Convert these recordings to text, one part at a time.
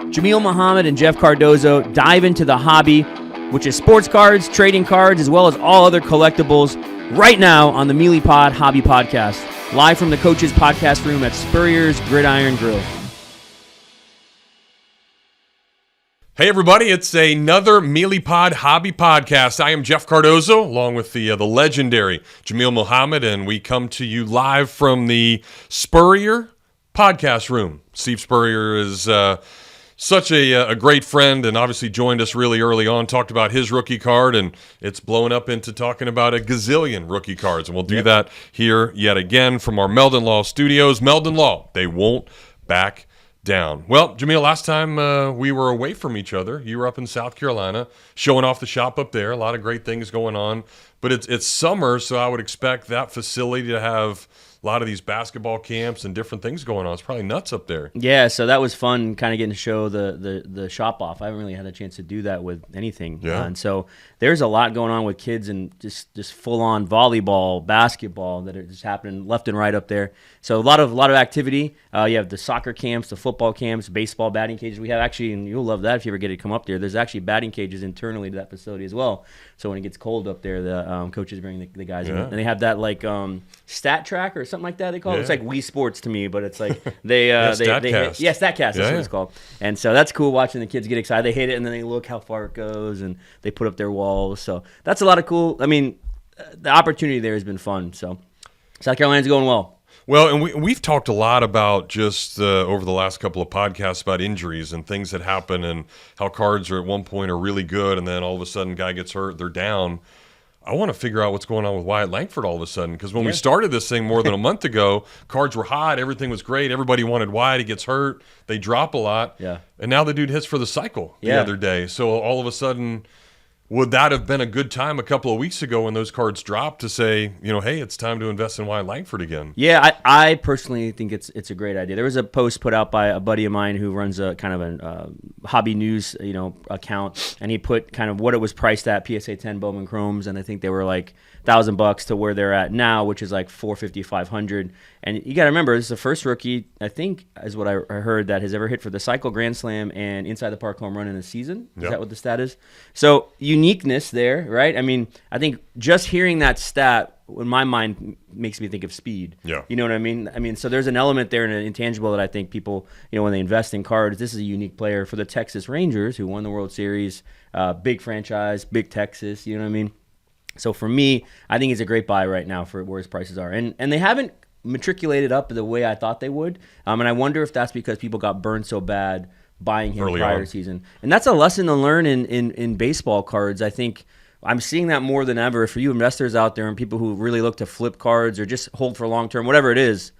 Jameel Muhammad and Jeff Cardozo dive into the hobby, which is sports cards, trading cards, as well as all other collectibles, right now on the Meelypod Hobby Podcast, live from the Coach's Podcast Room at Spurrier's Gridiron Grill. Hey everybody, it's another Meelypod Hobby Podcast. I am Jeff Cardozo, along with the legendary Jameel Muhammad, and we come to you live from the Spurrier Podcast Room. Steve Spurrier is such a great friend, and obviously joined us really early on, talked about his rookie card, and it's blown up into talking about a gazillion rookie cards, and we'll do that here yet again from our Meldon Law studios. Meldon Law, they won't back down. Well, Jameel, last time we were away from each other, you were up in South Carolina showing off the shop up there. A lot of great things going on, but it's summer, so I would expect that facility to have a lot of these basketball camps and different things going on. It's probably nuts up there. Yeah, so that was fun, kind of getting to show the shop off. I haven't really had a chance to do that with anything. Yeah. And so there's a lot going on with kids and just full-on volleyball, basketball that are just happening left and right up there. So a lot of activity. You have the soccer camps, the football camps, baseball batting cages. We have actually, and you'll love that if you ever get to come up there, there's actually batting cages internally to that facility as well. So when it gets cold up there, the coaches bring the guys in. And they have that like stat track or something like that they call it. It's like Wii Sports to me, but it's like they StatCast. StatCast, that's what it's called. And so that's cool watching the kids get excited. They hit it and then they look how far it goes and they put up their walls. So that's a lot of cool. I mean, the opportunity there has been fun. So South Carolina's going well. Well, and we've talked a lot about just over the last couple of podcasts about injuries and things that happen and how cards are at one point are really good and then all of a sudden guy gets hurt, they're down. I want to figure out what's going on with Wyatt Langford all of a sudden, because when we started this thing more than a month ago, cards were hot, everything was great, everybody wanted Wyatt, he gets hurt, they drop a lot, and now the dude hits for the cycle the other day. So all of a sudden, would that have been a good time a couple of weeks ago when those cards dropped to say, hey, it's time to invest in Wyatt Langford again? Yeah, I personally think it's a great idea. There was a post put out by a buddy of mine who runs a kind of a hobby news account, and he put kind of what it was priced at, PSA 10 Bowman Chromes, and I think they were like $1,000 to where they're at now, which is like $450, $500. And you got to remember, this is the first rookie, I think, is what I heard, that has ever hit for the Cycle Grand Slam and Inside the Park home run in a season. Is that what the stat is? So uniqueness there, right? I mean, I think just hearing that stat in my mind makes me think of speed. Yeah. You know what I mean? I mean, so there's an element there and an intangible that I think people, when they invest in cards, this is a unique player for the Texas Rangers, who won the World Series, big franchise, big Texas, you know what I mean? So for me, I think it's a great buy right now for where his prices are. And they haven't matriculated up the way I thought they would. And I wonder if that's because people got burned so bad buying him prior season. And that's a lesson to learn in baseball cards. I think I'm seeing that more than ever. For you investors out there and people who really look to flip cards or just hold for long term, whatever it is,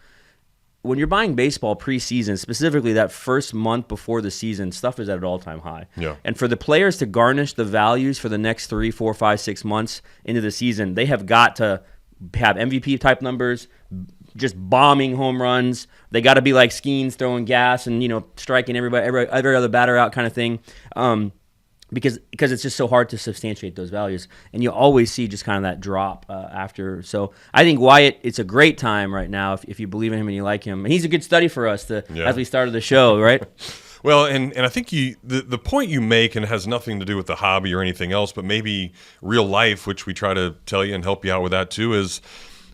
when you're buying baseball preseason, specifically that first month before the season, stuff is at an all-time high. Yeah. And for the players to garnish the values for the next 3, 4, 5, 6 months into the season, they have got to have MVP-type numbers, just bombing home runs. They got to be like Skeens throwing gas and, striking every other batter out kind of thing. Because it's just so hard to substantiate those values. And you always see just kind of that drop after. So I think Wyatt, it's a great time right now if you believe in him and you like him. And he's a good study for us as we started the show, right? Well, and I think the point you make, and it has nothing to do with the hobby or anything else, but maybe real life, which we try to tell you and help you out with that too, is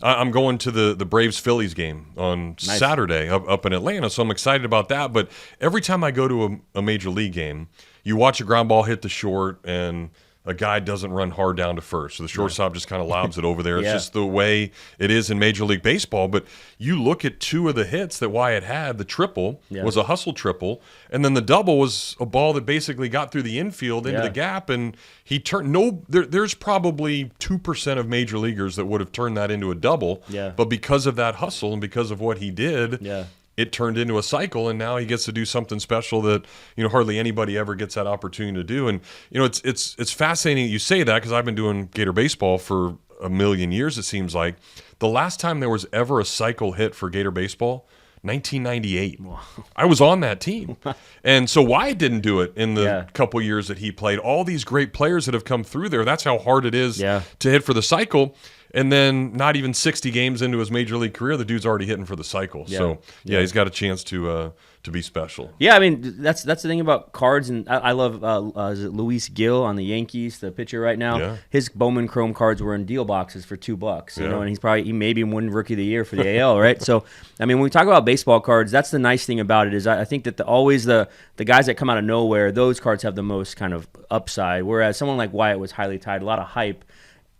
I'm going to the Braves-Phillies game on Saturday up in Atlanta, so I'm excited about that. But every time I go to a major league game, you watch a ground ball hit the short, and a guy doesn't run hard down to first. So the shortstop just kind of lobs it over there. It's just the way it is in Major League Baseball. But you look at two of the hits that Wyatt had, the triple was a hustle triple, and then the double was a ball that basically got through the infield into the gap, and he turned there's probably 2% of major leaguers that would have turned that into a double. Yeah. But because of that hustle and because of what he did, it turned into a cycle, and now he gets to do something special that hardly anybody ever gets that opportunity to do. And it's fascinating that you say that, because I've been doing Gator baseball for a million years. It seems like the last time there was ever a cycle hit for Gator baseball, 1998. Wow. I was on that team, and so Wyatt didn't do it in the couple years that he played. All these great players that have come through there. That's how hard it is to hit for the cycle. and then not even 60 games into his major league career, the dude's already hitting for the cycle. Yeah. So he's got a chance to be special. Yeah, I mean that's the thing about cards, and I love is it Luis Gil on the Yankees, the pitcher right now. Yeah. His Bowman Chrome cards were in deal boxes for $2. You Yeah. know, and he maybe won Rookie of the Year for the AL, right? So I mean, when we talk about baseball cards, that's the nice thing about it is I think that always the guys that come out of nowhere, those cards have the most kind of upside. Whereas someone like Wyatt was highly tied, a lot of hype.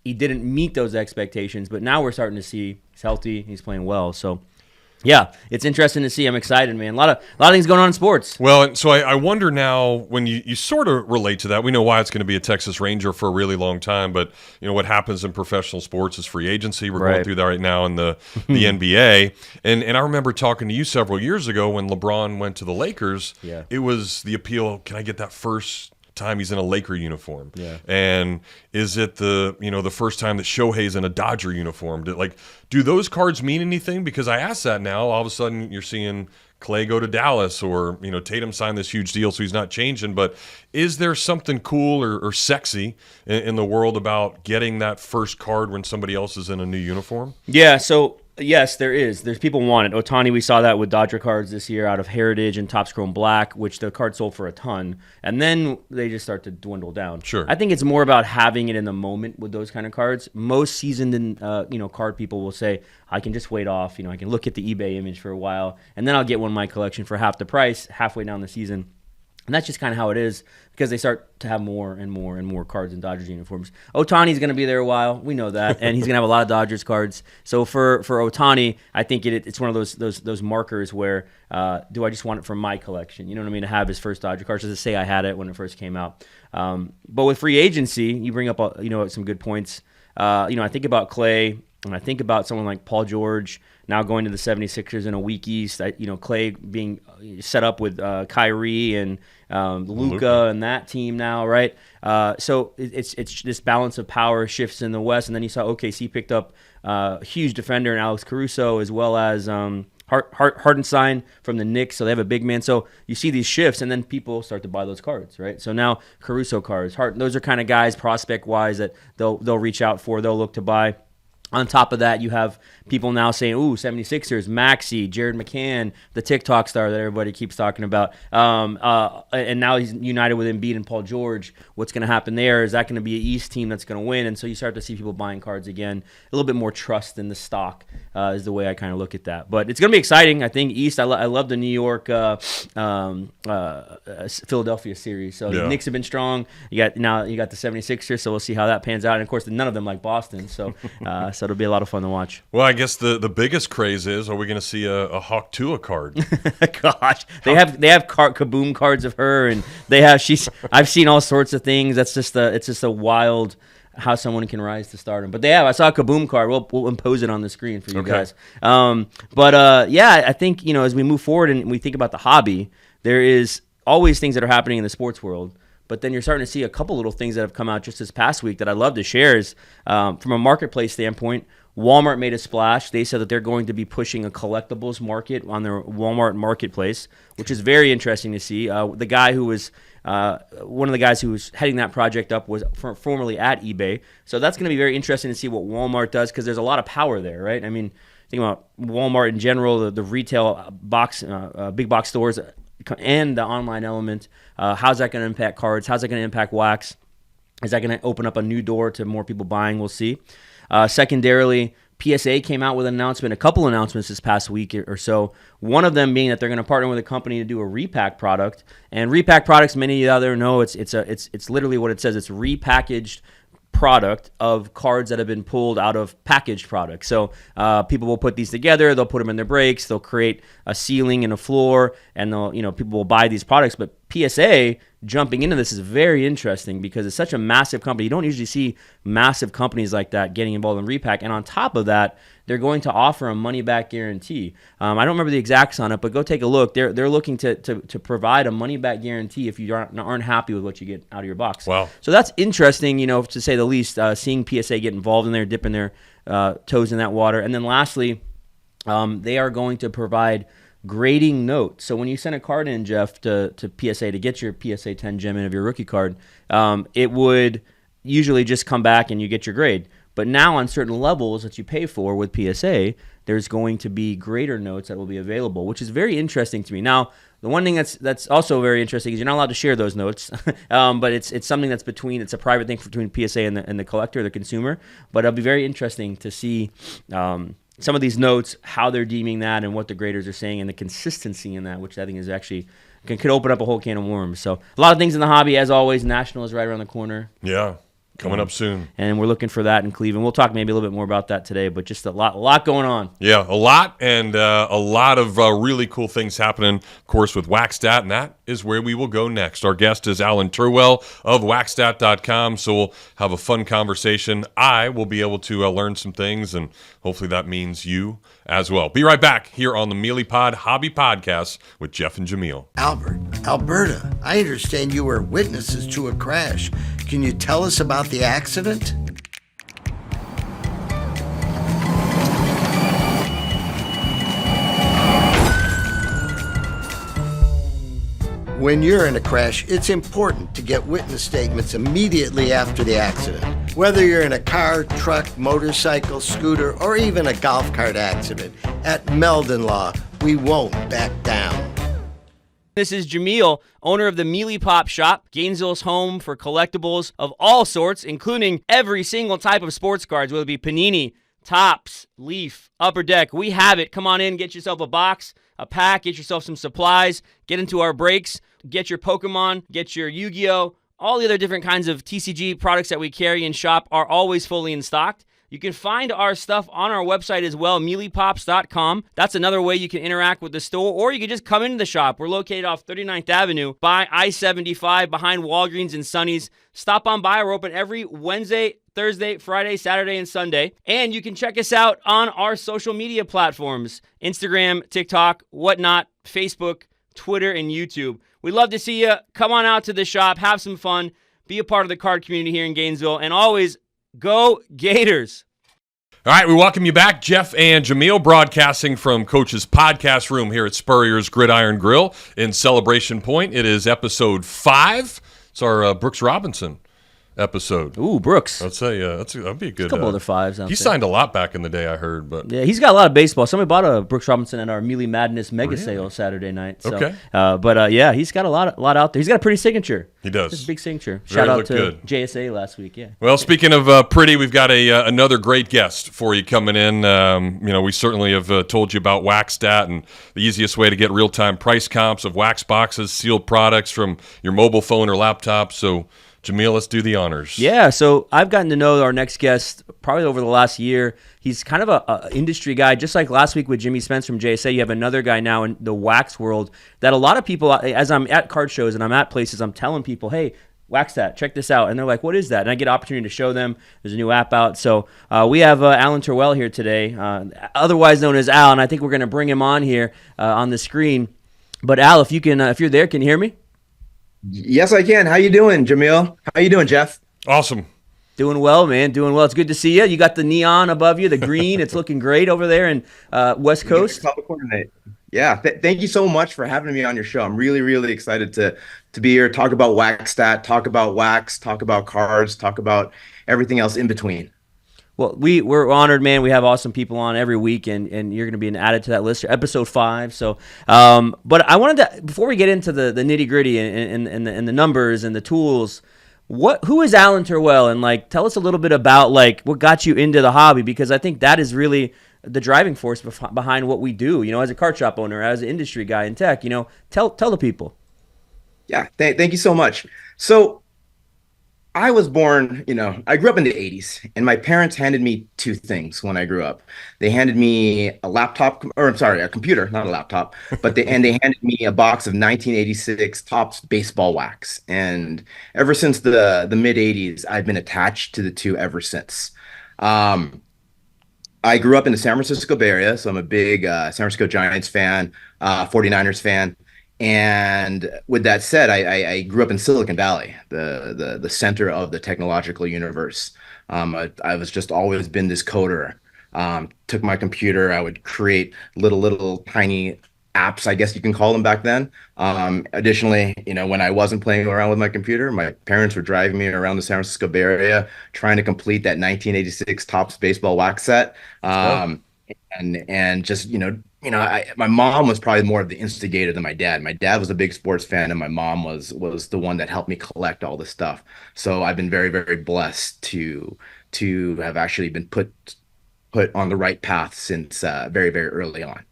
He didn't meet those expectations, but now we're starting to see he's healthy, he's playing well. So. Yeah, it's interesting to see. I'm excited, man. A lot of things going on in sports. Well, and so I wonder now when you sort of relate to that. We know Wyatt's going to be a Texas Ranger for a really long time, but what happens in professional sports is free agency. We're going through that right now in the NBA. And I remember talking to you several years ago when LeBron went to the Lakers. Yeah. It was the appeal, can I get that first time he's in a Laker uniform? Yeah. And is it the first time that Shohei's in a Dodger uniform? Do those cards mean anything? Because I ask that now, all of a sudden you're seeing Clay go to Dallas, or Tatum signed this huge deal, so he's not changing. But is there something cool or sexy in the world about getting that first card when somebody else is in a new uniform? Yeah, so yes, there is. There's people want it. Otani, we saw that with Dodger cards this year out of Heritage and Topps Chrome Black, which the card sold for a ton. And then they just start to dwindle down. Sure. I think it's more about having it in the moment with those kind of cards. Most seasoned card people will say, I can just wait off. I can look at the eBay image for a while, and then I'll get one in my collection for half the price halfway down the season. And that's just kind of how it is because they start to have more and more and more cards in Dodgers uniforms. Otani's going to be there a while. We know that. And he's going to have a lot of Dodgers cards. So for Otani, I think it's one of those markers where do I just want it for my collection? You know what I mean? To have his first Dodger cards, just to say I had it when it first came out. But with free agency, you bring up some good points. I think about Clay, and I think about someone like Paul George now going to the 76ers in a weak East. Clay being set up with Kyrie and Luka and that team now, right? So it's this balance of power shifts in the West, and then you saw OKC picked up a huge defender in Alex Caruso, as well as Hartenstein from the Knicks, so they have a big man. So you see these shifts, and then people start to buy those cards, right? So now Caruso cards, those are kind of guys prospect-wise that they'll reach out for, they'll look to buy. On top of that, you have people now saying, ooh, 76ers, Maxey, Jared McCann, the TikTok star that everybody keeps talking about. And now he's united with Embiid and Paul George. What's going to happen there? Is that going to be an East team that's going to win? And so you start to see people buying cards again. A little bit more trust in the stock is the way I kind of look at that. But it's going to be exciting. I think East, I love the New York Philadelphia series. So the Knicks have been strong. You got the 76ers, so we'll see how that pans out. And, of course, none of them like Boston. So so it'll be a lot of fun to watch. Well, I guess the biggest craze is, are we going to see a Hawk Tua card? Gosh, they have Kaboom cards of her, and they have I've seen all sorts of things. It's just a wild how someone can rise to stardom. But I saw a Kaboom card. We'll impose it on the screen for you guys. I think as we move forward and we think about the hobby, there is always things that are happening in the sports world. But then you're starting to see a couple little things that have come out just this past week that I'd love to share. Is from a marketplace standpoint, Walmart made a splash. They said that they're going to be pushing a collectibles market on their Walmart marketplace, which is very interesting to see. The guy who was one of the guys who was heading that project up was formerly at eBay. So that's going to be very interesting to see what Walmart does because there's a lot of power there, right? I mean, think about Walmart in general, the retail box, big box stores, and the online element. How's that going to impact cards? How's that going to impact wax? Is that going to open up a new door to more people buying? We'll see. Secondarily, PSA came out with an announcement, a couple announcements this past week or so. One of them being that they're going to partner with a company to do a repack product. And repack products, many of you out there know, it's literally what it says. It's repackaged product of cards that have been pulled out of packaged products. So people will put these together, they'll put them in their breaks, they'll create a ceiling and a floor, and people will buy these products. But PSA jumping into this is very interesting because it's such a massive company. You don't usually see massive companies like that getting involved in repack. And on top of that, they're going to offer a money-back guarantee. I don't remember the exacts on it, but go take a look. They're looking to provide a money-back guarantee if you aren't happy with what you get out of your box. Wow. So that's interesting, to say the least, seeing PSA get involved in there, dipping their toes in that water. And then lastly, they are going to provide grading notes. So when you send a card in, Jeff, to PSA to get your PSA 10 gem in of your rookie card, it would usually just come back and you get your grade. But now on certain levels that you pay for with PSA, there's going to be greater notes that will be available, which is very interesting to me. Now, the one thing that's also very interesting is you're not allowed to share those notes, but it's something that's it's a private thing between PSA and the collector, the consumer. But it'll be very interesting to see some of these notes, how they're deeming that and what the graders are saying and the consistency in that, which I think is actually could open up a whole can of worms. So a lot of things in the hobby, as always. National is right around the corner. Yeah. Coming up soon. And we're looking for that in Cleveland. We'll talk maybe a little bit more about that today, but just a lot going on. Yeah, a lot, and a lot of really cool things happening, of course, with Waxstat, and that is where we will go next. Our guest is Alan Teruel of Waxstat.com, so we'll have a fun conversation. I will be able to learn some things, and hopefully that means you as well. Be right back here on the Meelypod Hobby Podcast with Jeff and Jameel. Albert, Alberta, I understand you were witnesses to a crash. Can you tell us about the accident? When you're in a crash, it's important to get witness statements immediately after the accident. Whether you're in a car, truck, motorcycle, scooter, or even a golf cart accident, at Meldon Law, we won't back down. This is Jameel, owner of the Meelypop shop, Gainesville's home for collectibles of all sorts, including every single type of sports cards, whether it be Panini, Topps, Leaf, Upper Deck. We have it. Come on in, get yourself a box, a pack, get yourself some supplies, get into our breaks, get your Pokemon, get your Yu-Gi-Oh! All the other different kinds of TCG products that we carry and shop are always fully in stock. You can find our stuff on our website as well, Meelypops.com. That's another way you can interact with the store, or you can just come into the shop. We're located off 39th Avenue by I-75 behind Walgreens and Sonny's. Stop on by. We're open every Wednesday, Thursday, Friday, Saturday, and Sunday. And you can check us out on our social media platforms, Instagram, TikTok, whatnot, Facebook, Twitter, and YouTube. We'd love to see you. Come on out to the shop, have some fun, be a part of the card community here in Gainesville, and always go Gators. All right, we welcome you back. Jeff and Jameel broadcasting from Coach's podcast room here at Spurrier's Gridiron Grill in Celebration Point. It is episode 5. It's our Brooks Robinson episode. Ooh, Brooks. I'd say that'd be a good. A couple other fives out he there. signed a lot back in the day, I heard. But yeah, he's got a lot of baseball. Somebody bought a Brooks Robinson at our Mealy Madness mega sale Saturday night. So, okay. Yeah, he's got a lot out there. He's got a pretty signature. He does. Just a big signature. Very Shout out to good. JSA last week. Yeah. Well, speaking of pretty, we've got another great guest for you coming in. We certainly have told you about Waxstat and the easiest way to get real-time price comps of wax boxes, sealed products from your mobile phone or laptop. So, Jameel, let's do the honors. Yeah, so I've gotten to know our next guest probably over the last year. He's kind of a industry guy, just like last week with Jimmy Spence from JSA. You have another guy now in the wax world that a lot of people, as I'm at card shows and I'm at places, I'm telling people, hey, Waxstat, check this out. And they're like, what is that? And I get an opportunity to show them. There's a new app out. So we have Alan Teruel here today, otherwise known as Al, and I think we're going to bring him on here on the screen. But Al, if you're there, can you hear me? Yes, I can. How you doing, Jameel? How you doing, Jeff? Awesome. Doing well, man. Doing well. It's good to see you. You got the neon above you, the green. It's looking great over there in West Coast. Yeah. Thank you so much for having me on your show. I'm really, really excited to be here, talk about Waxstat, talk about wax, talk about cards, talk about everything else in between. Well, we're honored, man. We have awesome people on every week, and you're going to be added to that list, episode 5. So, but I wanted to, before we get into the nitty gritty and the numbers and the tools, who is Alan Teruel, and tell us a little bit about what got you into the hobby, because I think that is really the driving force behind what we do. as a card shop owner, as an industry guy in tech. Tell the people. Yeah, thank you so much. So, I was born, I grew up in the 80s, and my parents handed me 2 things when I grew up. They handed me a computer, not a laptop, but they handed me a box of 1986 Topps baseball wax. And ever since the mid 80s, I've been attached to the 2 ever since. I grew up in the San Francisco Bay Area, so I'm a big San Francisco Giants fan, 49ers fan. And with that said, I grew up in Silicon Valley, the center of the technological universe. I was just always been this coder. Took my computer, I would create little tiny apps, I guess you can call them back then. Additionally, when I wasn't playing around with my computer, my parents were driving me around the San Francisco Bay Area trying to complete that 1986 Topps baseball wax set. Let's go. And just my mom was probably more of the instigator than my dad. My dad was a big sports fan, and my mom was the one that helped me collect all this stuff. So I've been very, very blessed to have actually been put on the right path since very, very early on.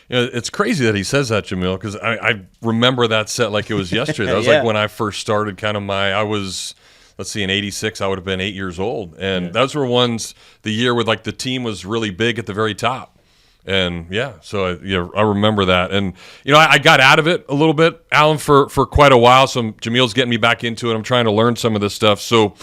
It's crazy that he says that, Jameel, because I remember that set like it was yesterday. That was Yeah. like when I first started I was, let's see, in 86, I would have been 8 years old. And those were the year with like the team was really big at the very top. And so I remember that. And, I got out of it a little bit, Alan, for quite a while. So Jameel's getting me back into it. I'm trying to learn some of this stuff. So,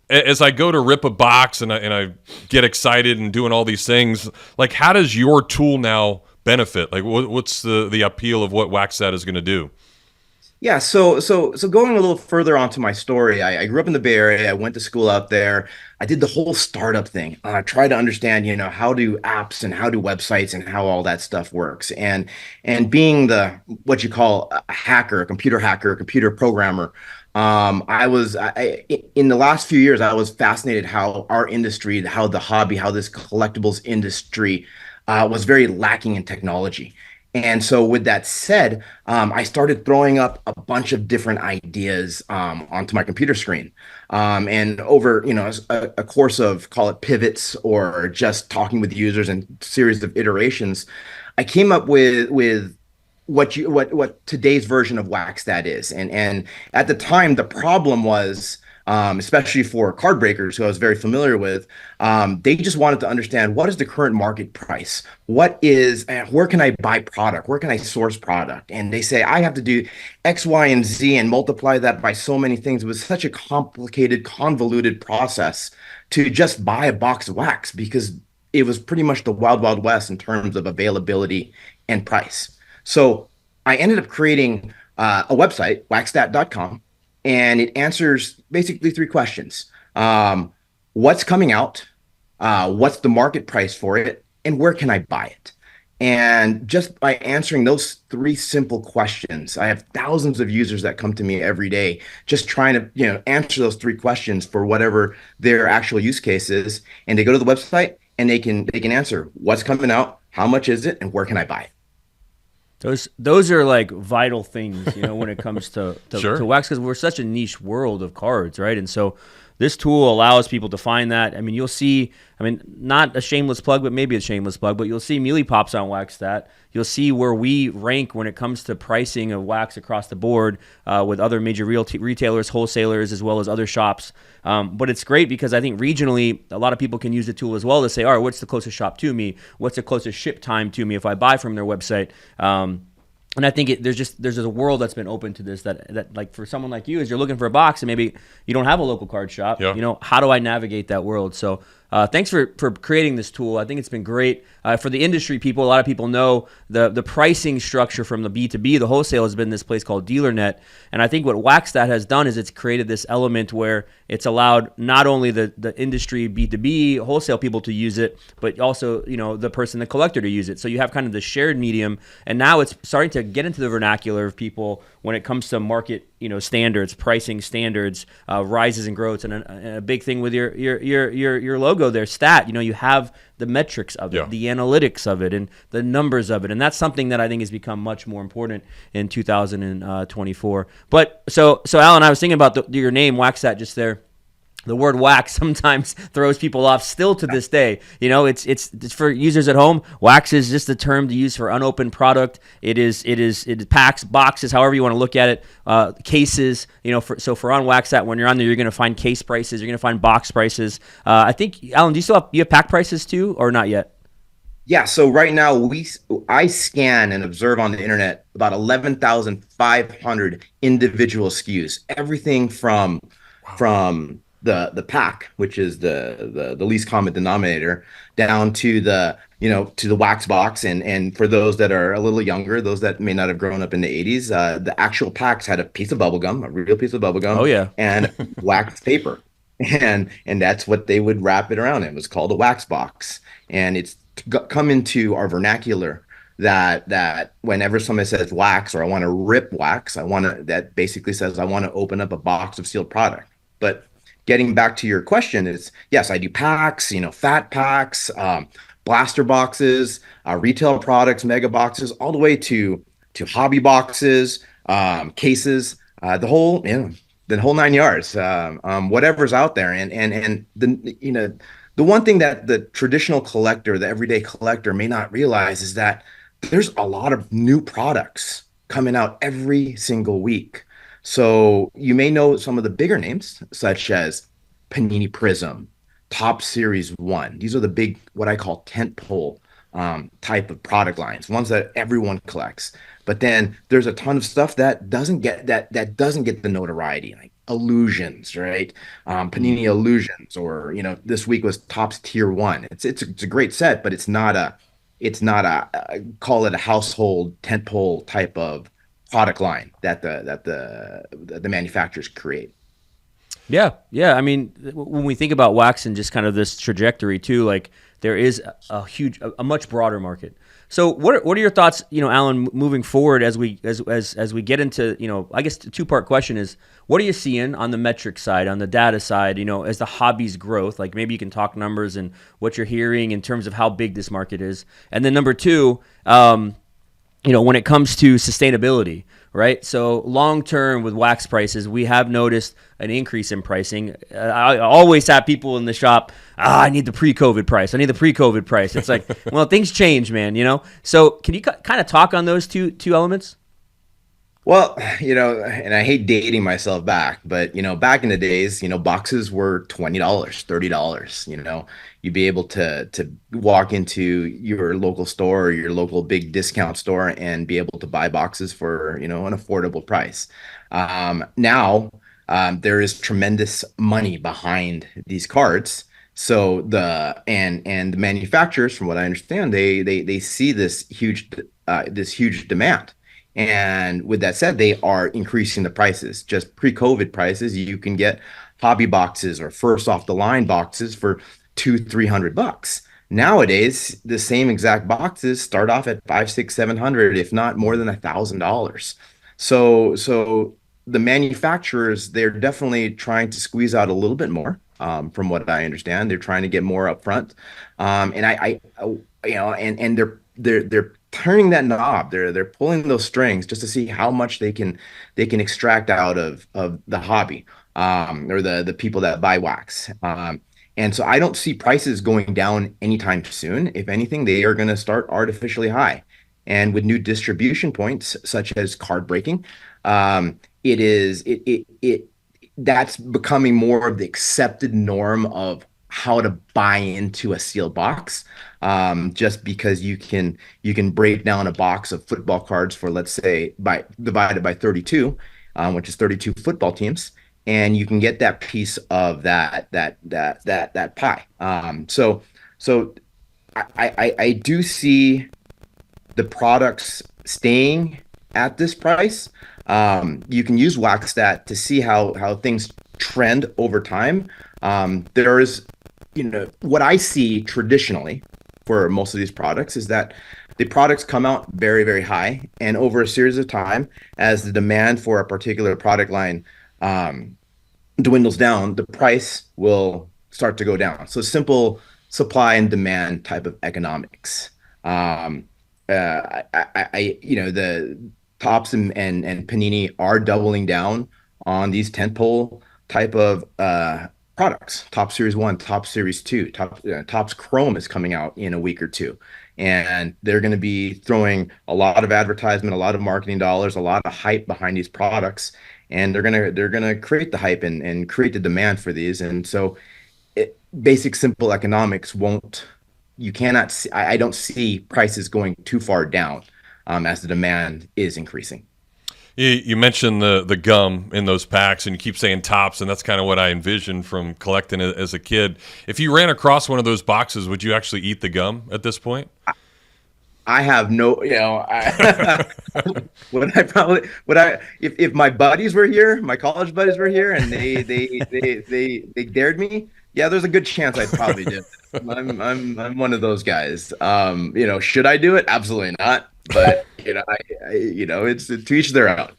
as I go to rip a box and I get excited and doing all these things, like how does your tool now benefit? Like what's the appeal of what Waxstat is going to do? Yeah, so going a little further onto my story, I grew up in the Bay Area. I went to school out there. I did the whole startup thing. I tried to understand, how do apps and how do websites and how all that stuff works. And being what you call a hacker, a computer programmer, in the last few years, I was fascinated how our industry, how the hobby, how this collectibles industry was very lacking in technology. And so with that said, I started throwing up a bunch of different ideas onto my computer screen. And over, a course of, call it pivots or just talking with users and series of iterations, I came up with what today's version of Waxstat is. And at the time, the problem was, especially for card breakers who I was very familiar with, they just wanted to understand what is the current market price? Where can I buy product? Where can I source product? And they say, I have to do X, Y, and Z and multiply that by so many things. It was such a complicated, convoluted process to just buy a box of wax because it was pretty much the wild, wild west in terms of availability and price. So I ended up creating a website, waxstat.com, and it answers basically 3 questions. What's coming out? What's the market price for it? And where can I buy it? And just by answering those 3 simple questions, I have thousands of users that come to me every day just trying to answer those 3 questions for whatever their actual use case is. And they go to the website and they can answer what's coming out, how much is it, and where can I buy it? Those are like vital things, when it comes to Sure. to wax, because we're such a niche world of cards, right? And so this tool allows people to find that. I mean, you'll see, not a shameless plug, but maybe a shameless plug, but you'll see Meelypops on Waxstat. You'll see where we rank when it comes to pricing of wax across the board with other major retailers, wholesalers, as well as other shops. But it's great because I think regionally, a lot of people can use the tool as well to say, all right, what's the closest shop to me? What's the closest ship time to me if I buy from their website? And I think there's a world that's been open to this that like for someone like you, as you're looking for a box and maybe you don't have a local card shop, how do I navigate that world? So thanks for creating this tool. I think it's been great for the industry people. A lot of people know the pricing structure from the B2B, the wholesale has been this place called DealerNet. And I think what Waxstat has done is it's created this element where it's allowed not only the industry B2B wholesale people to use it, but also, the person, the collector to use it. So you have kind of the shared medium. And now it's starting to get into the vernacular of people when it comes to market, standards, pricing standards, rises and growths. And a big thing with your logo there, stat, you have the metrics of it, the analytics of it, and the numbers of it. And that's something that I think has become much more important in 2024. But so Alan, I was thinking about your name, Waxstat, just there. The word wax sometimes throws people off still to this day. It's for users at home. Wax is just a term to use for unopened product. It packs, boxes, however you want to look at it, cases, for on Waxstat, when you're on there, you're going to find case prices, you're going to find box prices. I think, Alan, do you have pack prices too, or not yet? Yeah, so right now I scan and observe on the internet about 11,500 individual SKUs, everything from the pack, which is the least common denominator, down to the wax box. And for those that are a little younger, those that may not have grown up in the 80s, the actual packs had a piece of bubble gum, a real piece of bubble gum. Oh yeah. And wax paper. And that's what they would wrap it around. It was called a wax box. And it's come into our vernacular that whenever somebody says wax or I want to rip wax, that basically says I want to open up a box of sealed product. But getting back to your question is, yes, I do packs, fat packs, blaster boxes, retail products, mega boxes, all the way to hobby boxes, cases, the whole 9 yards, whatever's out there. And the one thing that the traditional collector, the everyday collector may not realize is that there's a lot of new products coming out every single week. So you may know some of the bigger names, such as Panini Prism, Top Series 1. These are the big, what I call tentpole type of product lines, ones that everyone collects. But then there's a ton of stuff that doesn't get the notoriety, like illusions, right? Panini Illusions, or this week was Topps Tier 1. It's a great set, but it's not a call it a household tentpole type of product line that the manufacturers create. Yeah. I mean, when we think about wax and just kind of this trajectory too, like there is a much broader market. So what are your thoughts, Alan, moving forward as we get into, I guess the two-part question is, what are you seeing on the metric side, on the data side, as the hobby's growth? Like maybe you can talk numbers and what you're hearing in terms of how big this market is. And then number two, when it comes to sustainability, right? So long term with wax prices, we have noticed an increase in pricing. I always have people in the shop, I need the pre-COVID price. It's like, well, things change, man, So can you kind of talk on those two elements? Well, and I hate dating myself back, but back in the days, boxes were $20, $30. You'd be able to walk into your local store or your local big discount store and be able to buy boxes for an affordable price. Now there is tremendous money behind these cards. So the manufacturers, from what I understand, they see this huge demand. And with that said, they are increasing the prices. Just pre-COVID prices, you can get hobby boxes or first off the line boxes for $200-$300. Nowadays, the same exact boxes start off at $500-$700, if not more than $1,000. So the manufacturers, they're definitely trying to squeeze out a little bit more. From what I understand, they're trying to get more upfront, and they're turning that knob. They're pulling those strings just to see how much they can extract out of the hobby, or the people that buy wax. And so I don't see prices going down anytime soon. If anything, they are going to start artificially high. And with new distribution points such as card breaking, that's becoming more of the accepted norm of how to buy into a sealed box, just because you can break down a box of football cards for, let's say, divided by 32, which is 32 football teams, and you can get that piece of that pie. So I do see the products staying at this price. You can use Waxstat to see how things trend over time. There is, what I see traditionally for most of these products is that the products come out very, very high, and over a series of time, as the demand for a particular product line dwindles down, the price will start to go down. So simple supply and demand type of economics. The Topps and Panini are doubling down on these tentpole type of products. Topps Series 1, Topps Series 2, Topps Chrome is coming out in a week or two. And they're going to be throwing a lot of advertisement, a lot of marketing dollars, a lot of hype behind these products. And they're gonna create the hype and create the demand for these. And so basic simple economics I don't see prices going too far down as the demand is increasing. You mentioned the gum in those packs, and you keep saying Topps, and that's kind of what I envisioned from collecting as a kid. If you ran across one of those boxes, would you actually eat the gum at this point? I have no, if my buddies were here, my college buddies were here, and they dared me, Yeah, there's a good chance I'd probably do it. I'm one of those guys. Should I do it? Absolutely not. But it's to each their own.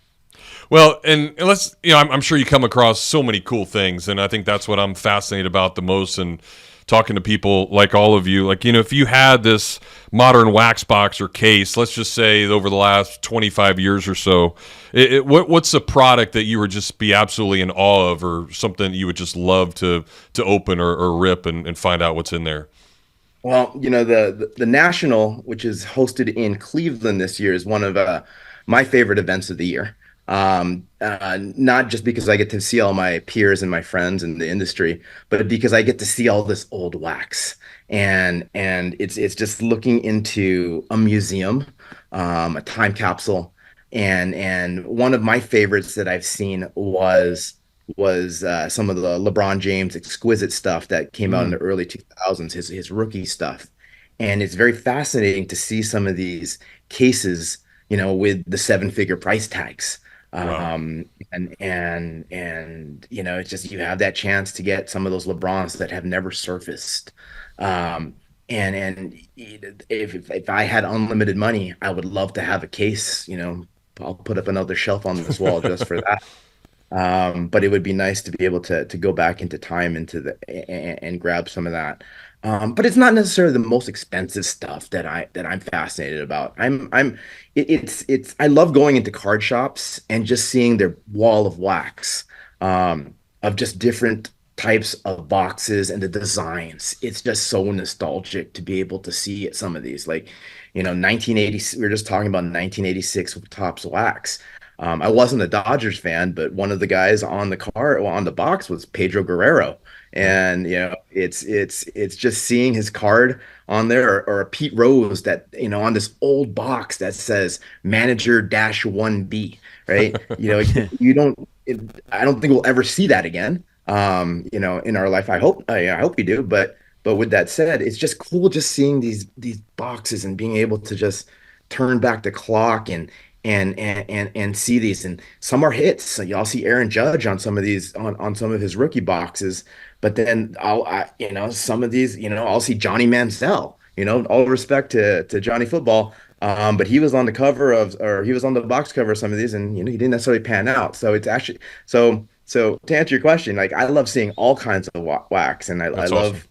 Well, and let's, I'm sure you come across so many cool things, and I think that's what I'm fascinated about the most. And talking to people like all of you, like, if you had this modern wax box or case, let's just say over the last 25 years or so, what's a product that you would just be absolutely in awe of, or something you would just love to open or rip and find out what's in there? Well, the National, which is hosted in Cleveland this year, is one of my favorite events of the year. Not just because I get to see all my peers and my friends in the industry, but because I get to see all this old wax, and it's just looking into a museum, a time capsule, and one of my favorites that I've seen was some of the LeBron James exquisite stuff that came out in the early 2000s, his rookie stuff. And it's very fascinating to see some of these cases, with the seven-figure price tags. Wow. It's just, you have that chance to get some of those LeBrons that have never surfaced. And if I had unlimited money, I would love to have a case. I'll put up another shelf on this wall just for that. But it would be nice to be able to go back into time and grab some of that. But it's not necessarily the most expensive stuff that I'm fascinated about. I love going into card shops and just seeing their wall of wax, of just different types of boxes and the designs. It's just so nostalgic to be able to see some of these, like, 1980. We were just talking about 1986 Topps wax. I wasn't a Dodgers fan, but one of the guys on the box was Pedro Guerrero. And it's just seeing his card on there, or a Pete Rose that, on this old box that says manager -1B, right? I don't think we'll ever see that again, in our life. I hope we do. But with that said, it's just cool just seeing these boxes and being able to just turn back the clock and see these. And some are hits. So y'all see Aaron Judge on some of these, on some of his rookie boxes. But then some of these, I'll see Johnny Manziel, all respect to Johnny Football. But he was on the box cover of some of these, and, he didn't necessarily pan out. So it's actually, so to answer your question, like, I love seeing all kinds of wax, and I love, awesome.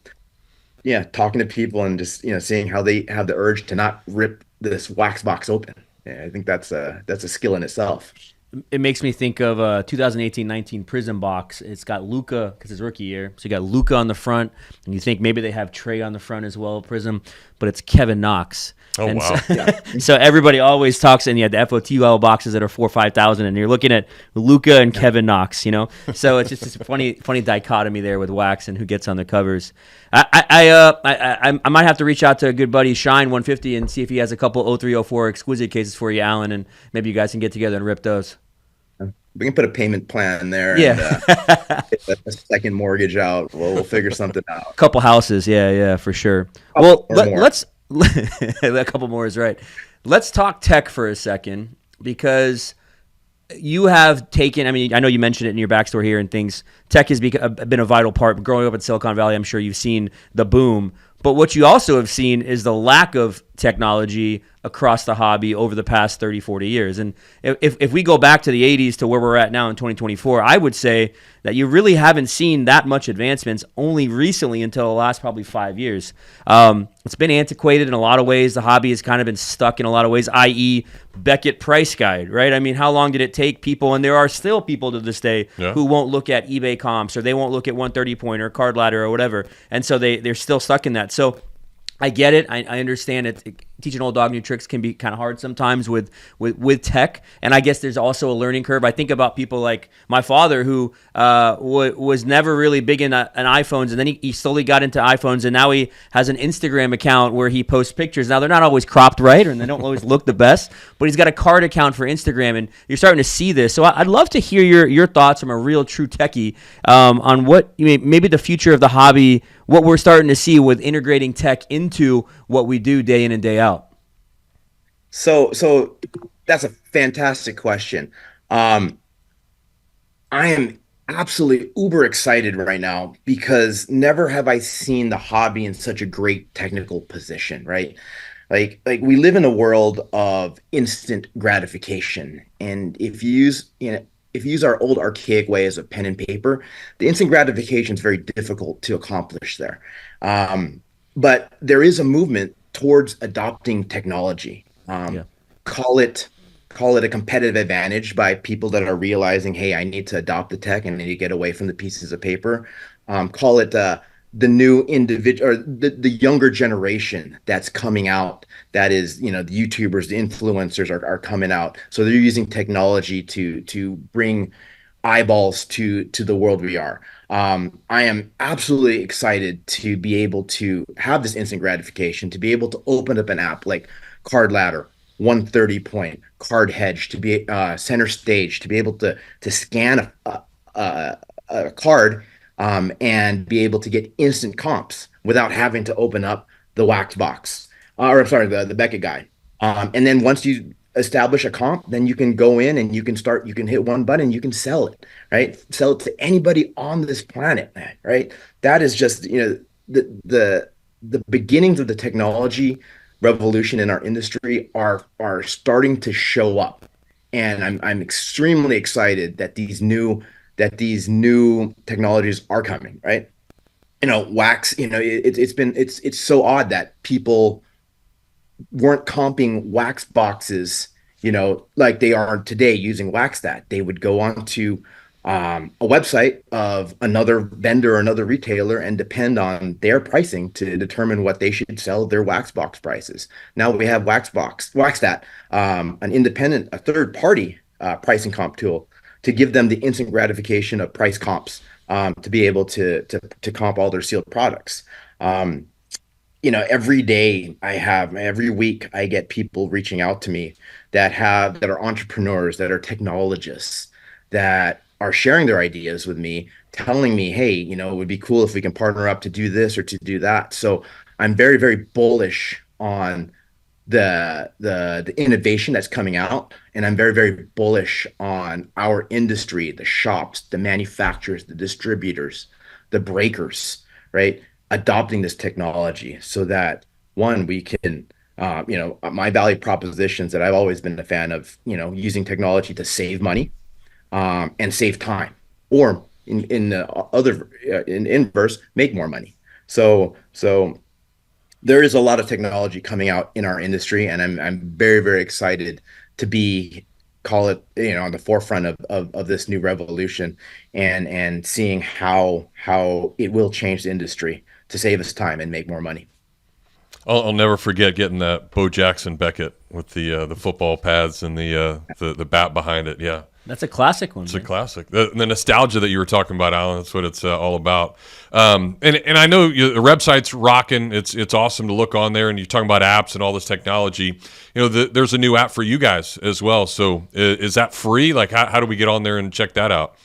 Yeah, talking to people and just, seeing how they have the urge to not rip this wax box open. Yeah, I think that's a skill in itself. It makes me think of 2018-19 Prism box. It's got Luka, because it's rookie year. So you got Luka on the front, and you think maybe they have Trey on the front as well, Prism, but it's Kevin Knox. Oh, and wow. So everybody always talks, and you have the FOTL boxes that are 4,000 or 5,000, and you're looking at Luka and Kevin Knox, So it's just this funny dichotomy there with wax and who gets on the covers. I might have to reach out to a good buddy, Shine 150, and see if he has a couple 0304 exquisite cases for you, Alan, and maybe you guys can get together and rip those. We can put a payment plan there. Yeah. And, get a second mortgage out. We'll figure something out. Couple houses, yeah, for sure. Let's a couple more is right. Let's talk tech for a second, because you have taken, I know you mentioned it in your backstory here and things. Tech has been a vital part. Growing up in Silicon Valley, I'm sure you've seen the boom. But what you also have seen is the lack of technology across the hobby over the past 30, 40 years. And if we go back to the 80s to where we're at now in 2024, I would say that you really haven't seen that much advancements only recently until the last probably 5 years. It's been antiquated in a lot of ways. The hobby has kind of been stuck in a lot of ways, i.e. Beckett price guide, right? How long did it take people, and there are still people to this day who won't look at eBay comps, or they won't look at 130 point or card ladder or whatever. And so they're still stuck in that. So I get it. I understand it. Teaching old dog new tricks can be kind of hard sometimes with tech, and I guess there's also a learning curve. I think about people like my father, who was never really big in iPhones, and then he slowly got into iPhones, and now he has an Instagram account where he posts pictures. Now, they're not always cropped right, and they don't always look the best, but he's got a card account for Instagram, and you're starting to see this. So I'd love to hear your thoughts from a real true techie on what maybe the future of the hobby, what we're starting to see with integrating tech into what we do day in and day out. So that's a fantastic question. I am absolutely uber excited right now because never have I seen the hobby in such a great technical position, right? Like we live in a world of instant gratification, and if you use our old archaic ways of pen and paper, the instant gratification is very difficult to accomplish there. But there is a movement towards adopting technology. Yeah. Call it a competitive advantage by people that are realizing, hey, I need to adopt the tech and I need to get away from the pieces of paper. Call it the new individual or the younger generation that's coming out. That is, the YouTubers, the influencers are coming out. So they're using technology to bring eyeballs to the world we are. I am absolutely excited to be able to have this instant gratification, to be able to open up an app like Card Ladder, 130 point, Card Hedge, to be center stage, to be able to scan a card and be able to get instant comps without having to open up the wax box, or I'm sorry, the Beckett guide. And then once you establish a comp, then you can go in and you can hit one button, you can sell it, right? Sell it to anybody on this planet, right? That is just, the beginnings of the technology revolution in our industry are starting to show up. And I'm extremely excited that these new technologies are coming, right? Wax, it's so odd that people weren't comping wax boxes, like they are today using Waxstat. They would go on to a website of another vendor or another retailer and depend on their pricing to determine what they should sell their wax box prices. Now we have Waxstat, an independent, a third party pricing comp tool to give them the instant gratification of price comps, to be able to comp all their sealed products. Every week I get people reaching out to me that are entrepreneurs, that are technologists, that are sharing their ideas with me, telling me, hey, it would be cool if we can partner up to do this or to do that. So I'm very, very bullish on the innovation that's coming out, and I'm very, very bullish on our industry, the shops, the manufacturers, the distributors, the breakers, right, adopting this technology so that, one, we can my value propositions that I've always been a fan of, using technology to save money, and save time, or in the other in inverse, make more money. So there is a lot of technology coming out in our industry, and I'm very, very excited to be, call it, on the forefront of this new revolution, and seeing how it will change the industry to save us time and make more money. I'll never forget getting that Bo Jackson Beckett with the football pads and the bat behind it. Yeah. That's a classic one. It's a classic. The nostalgia that you were talking about, Alan, that's what it's all about. And I know the website's rocking. It's awesome to look on there, and you're talking about apps and all this technology. There's a new app for you guys as well. So is that free? Like, how do we get on there and check that out?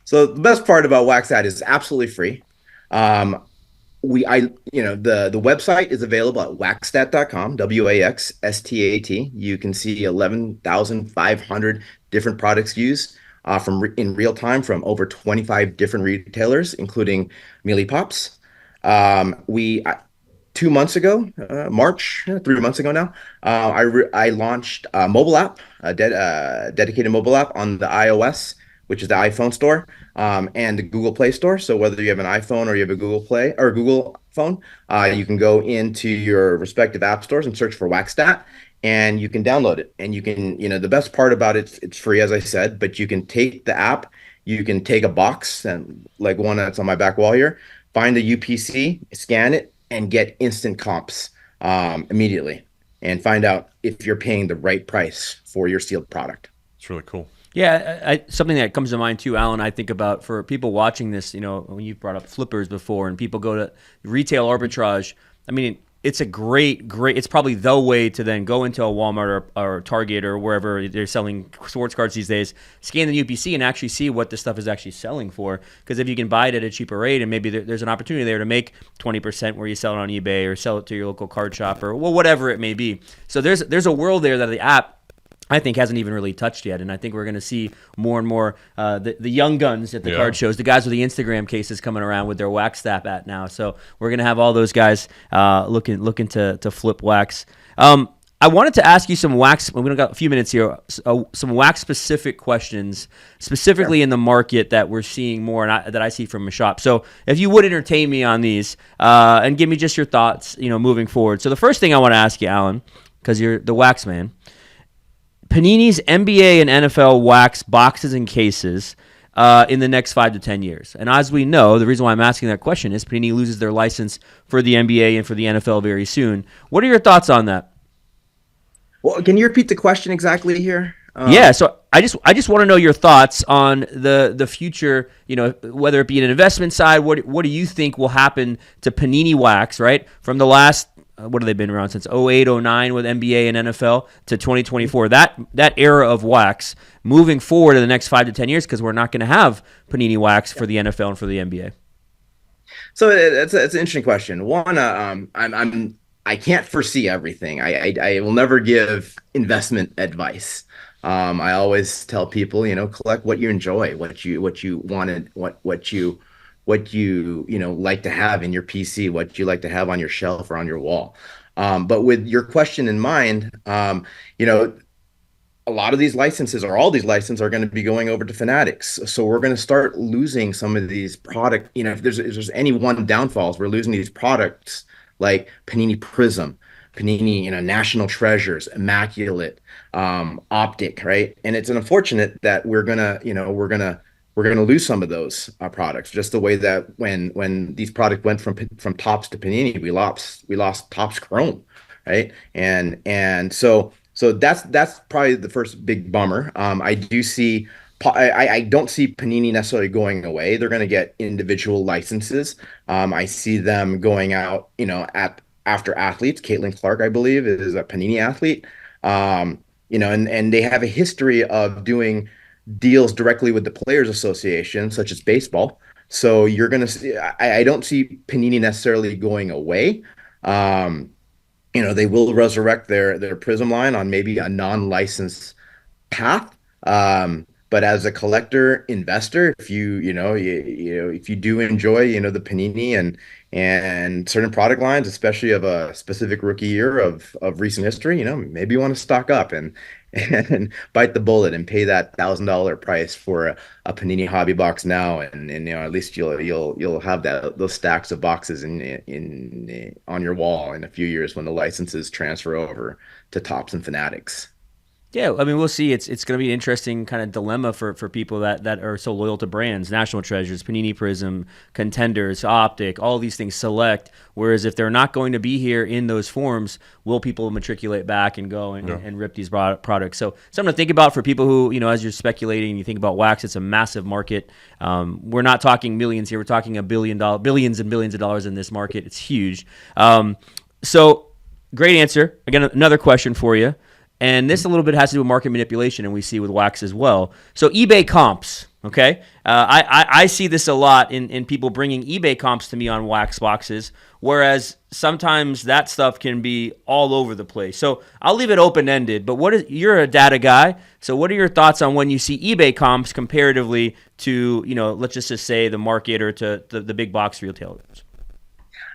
So the best part about Waxstat is absolutely free. The website is available at waxstat.com, WAXSTAT. You can see 11,500 different product SKUs in real time from over 25 different retailers, including Meelypops. 2 months ago, March, 3 months ago now, I launched a mobile app, a dedicated mobile app on the iOS, which is the iPhone store, and the Google Play Store. So whether you have an iPhone or you have a Google Play or Google phone, you can go into your respective app stores and search for Waxstat, and you can download it. And you can, the best part about it, it's free, as I said, but you can take the app, you can take a box, and like one that's on my back wall here, find a UPC, scan it, and get instant comps immediately, and find out if you're paying the right price for your sealed product. It's really cool. Yeah, something that comes to mind too, Alan, I think about for people watching this, when you've brought up flippers before and people go to retail arbitrage, I mean, it's a great, it's probably the way to then go into a Walmart or Target or wherever they're selling sports cards these days, scan the UPC and actually see what this stuff is actually selling for. Because if you can buy it at a cheaper rate, and maybe there's an opportunity there to make 20% where you sell it on eBay or sell it to your local card shop or whatever it may be. So there's a world there that the app I think hasn't even really touched yet, and I think we're going to see more and more the young guns at the card shows, the guys with the Instagram cases coming around with their Waxstat at now. So we're going to have all those guys looking to flip wax. I wanted to ask you some wax. We don't got a few minutes here. Some wax specific questions, specifically in the market that we're seeing more, and that I see from a shop. So if you would entertain me on these and give me just your thoughts, moving forward. So the first thing I want to ask you, Alan, because you're the wax man. Panini's NBA and NFL wax boxes and cases in the next 5 to 10 years. And as we know, the reason why I'm asking that question is Panini loses their license for the NBA and for the NFL very soon. What are your thoughts on that? Well, can you repeat the question exactly here? Yeah, so I just want to know your thoughts on the future, whether it be an investment side, what do you think will happen to Panini wax, right? From the last what have they been around since 08, 09 with NBA and NFL to 2024? That era of wax moving forward in the next 5 to 10 years, because we're not going to have Panini wax for the NFL and for the NBA. So it's an interesting question. One, I can't foresee everything. I will never give investment advice. I always tell people, collect what you enjoy, what you wanted, what you like to have in your PC, what you like to have on your shelf or on your wall. But with your question in mind, a lot of these licenses, or all these licenses, are going to be going over to Fanatics. So we're going to start losing some of these product. If there's any one downfalls, we're losing these products like Panini Prism, Panini, National Treasures, Immaculate, Optic, right? And it's unfortunate that we're gonna lose some of those products, just the way that when these products went from Topps to Panini, we lost Topps Chrome, right? And so that's probably the first big bummer. I don't see Panini necessarily going away. They're going to get individual licenses. I see them going out, after athletes. Caitlin Clark, I believe, is a Panini athlete. And they have a history of doing deals directly with the Players Association, such as baseball. So you're going to see, I don't see Panini necessarily going away. They will resurrect their Prism line on maybe a non-licensed path. But as a collector investor, if if you do enjoy, the Panini and certain product lines, especially of a specific rookie year of recent history, maybe you want to stock up and bite the bullet and pay that $1,000 price for a Panini hobby box now, and at least you'll have those stacks of boxes on your wall in a few years when the licenses transfer over to Topps and Fanatics. Yeah, I mean, we'll see. It's going to be an interesting kind of dilemma for people that are so loyal to brands, National Treasures, Panini Prism, Contenders, Optic, all these things, Select. Whereas if they're not going to be here in those forms, will people matriculate back and go and rip these products? So something to think about for people who, as you're speculating, you think about wax, it's a massive market. We're not talking millions here. We're talking billions and billions of dollars in this market. It's huge. So great answer. Again, another question for you. And this a little bit has to do with market manipulation, and we see with wax as well. So eBay comps, okay? I see this a lot in people bringing eBay comps to me on wax boxes, whereas sometimes that stuff can be all over the place. So I'll leave it open-ended, but you're a data guy, so what are your thoughts on when you see eBay comps comparatively to, let's just say the market or to the big box retailers?